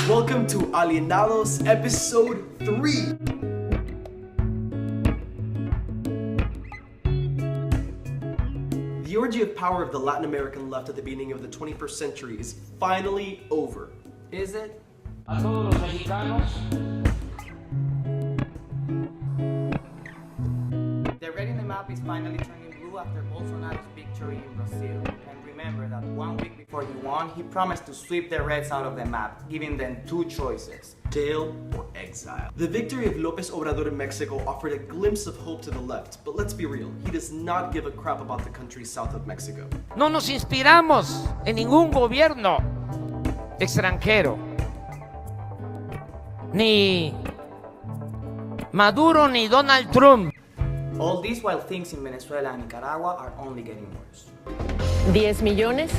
Welcome to Alienados Episode 3. The orgy of power of the Latin American left at the beginning of the 21st century is finally over. Is it? A todos los mexicanos. The red in the map is finally turning blue after Bolsonaro's victory in Brazil. And remember that 1 week before he won, he promised to sweep the Reds out of the map, giving them two choices: jail or exile. The victory of López Obrador in Mexico offered a glimpse of hope to the left, but let's be real, he does not give a crap about the countries south of Mexico. No nos inspiramos en ningún gobierno extranjero. Ni Maduro ni Donald Trump. All this while things in Venezuela and Nicaragua are only getting worse. 10 millones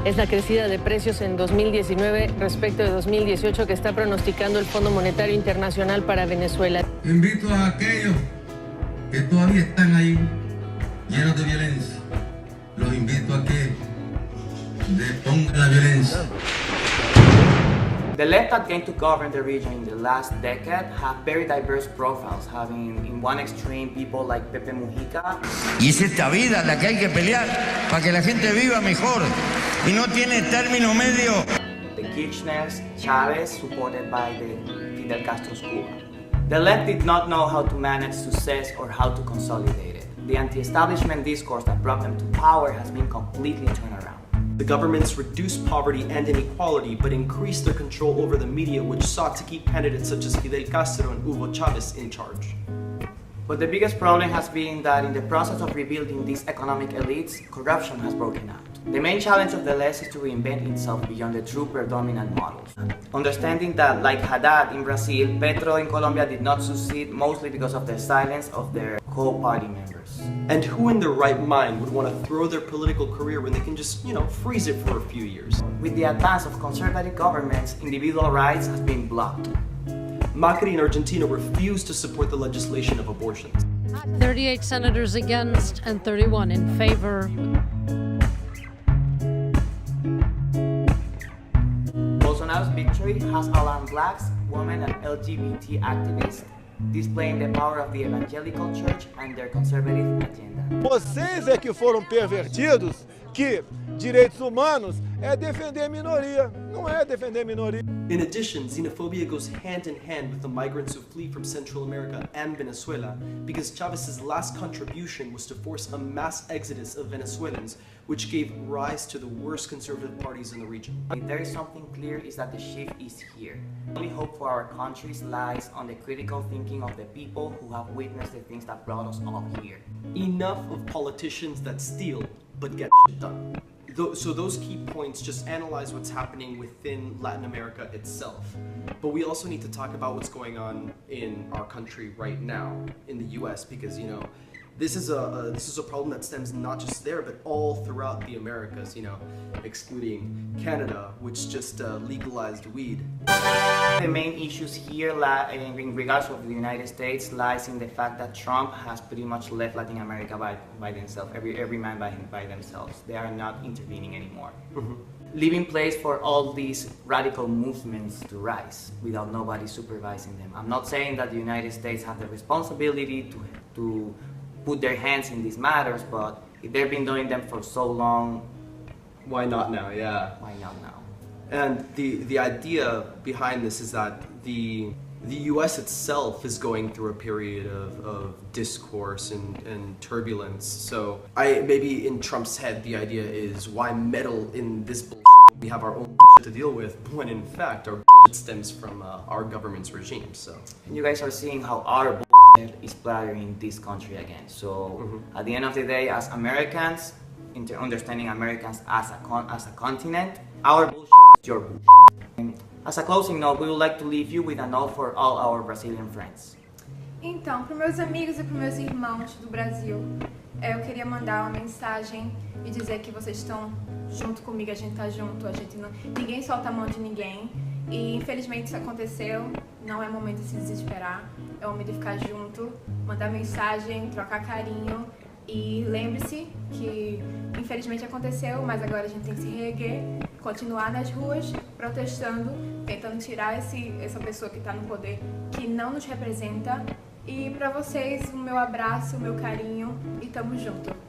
es la crecida de precios en 2019 respecto de 2018 que está pronosticando el Fondo Monetario Internacional para Venezuela. Invito a aquellos que todavía están ahí llenos de violencia. Los invito a que depongan la violencia. The left that came to govern the region in the last decade have very diverse profiles, having in one extreme people like Pepe Mujica. Y es esta vida la que hay que pelear para que la gente viva mejor y no tiene término medio. The Kirchners, Chavez, supported by the Fidel Castro school. The left did not know how to manage success or how to consolidate it. The anti-establishment discourse that brought them to power has been completely turned around. The governments reduced poverty and inequality, but increased their control over the media, which sought to keep candidates such as Fidel Castro and Hugo Chavez in charge. But the biggest problem has been that in the process of rebuilding these economic elites, corruption has broken out. The main challenge of the left is to reinvent itself beyond the true predominant models. Understanding that, like Haddad in Brazil, Petro in Colombia did not succeed mostly because of the silence of their co-party members. And who in their right mind would want to throw their political career when they can just, freeze it for a few years? With the advance of conservative governments, individual rights have been blocked. Macri in Argentina refused to support the legislation of abortions. 38 senators against and 31 in favor. Bolsonaro's victory has alarmed blacks, women, and LGBT activists, displaying the power of the evangelical church and their conservative agenda. Vocês é que foram pervertidos, que direitos humanos é defender a minoria, não é defender a minoria. In addition, xenophobia goes hand in hand with the migrants who flee from Central America and Venezuela, because Chavez's last contribution was to force a mass exodus of Venezuelans, which gave rise to the worst conservative parties in the region. If there is something clear, is that the shift is here. The only hope for our countries lies on the critical thinking of the people who have witnessed the things that brought us all here. Enough of politicians that steal but get shit done. So those key points just analyze what's happening within Latin America itself. But we also need to talk about what's going on in our country right now, in the US, because this is a problem that stems not just there, but all throughout the Americas, excluding Canada, which just legalized weed. The main issues here in regards to the United States lies in the fact that Trump has pretty much left Latin America by themselves, every man by themselves. They are not intervening anymore. Mm-hmm. Leaving place for all these radical movements to rise without nobody supervising them. I'm not saying that the United States have the responsibility to put their hands in these matters, but if they've been doing them for so long, why not now? Yeah. Why not now? And the idea behind this is that the US itself is going through a period of discourse and turbulence. So maybe in Trump's head the idea is, why meddle in this bullshit when we have our own bullshit to deal with, when in fact our bullshit stems from our government's regime. So you guys are seeing how our bullshit is plattering this country again. So at the end of the day, as Americans, understanding Americans as a continent, our bullshit is your bullshit. And as a closing note, we would like to leave you with a note for all our Brazilian friends. Então, para meus amigos e para meus irmãos do Brasil, eu queria mandar uma mensagem e dizer que vocês estão junto comigo, a gente tá junto, ninguém solta a mão de ninguém. E infelizmente isso aconteceu, não é momento de se desesperar, é momento de ficar junto, mandar mensagem, trocar carinho. E lembre-se que infelizmente aconteceu, mas agora a gente tem que se reerguer, continuar nas ruas protestando tentando tirar essa pessoa que está no poder, que não nos representa. E para vocês, o meu abraço, o meu carinho e tamo junto.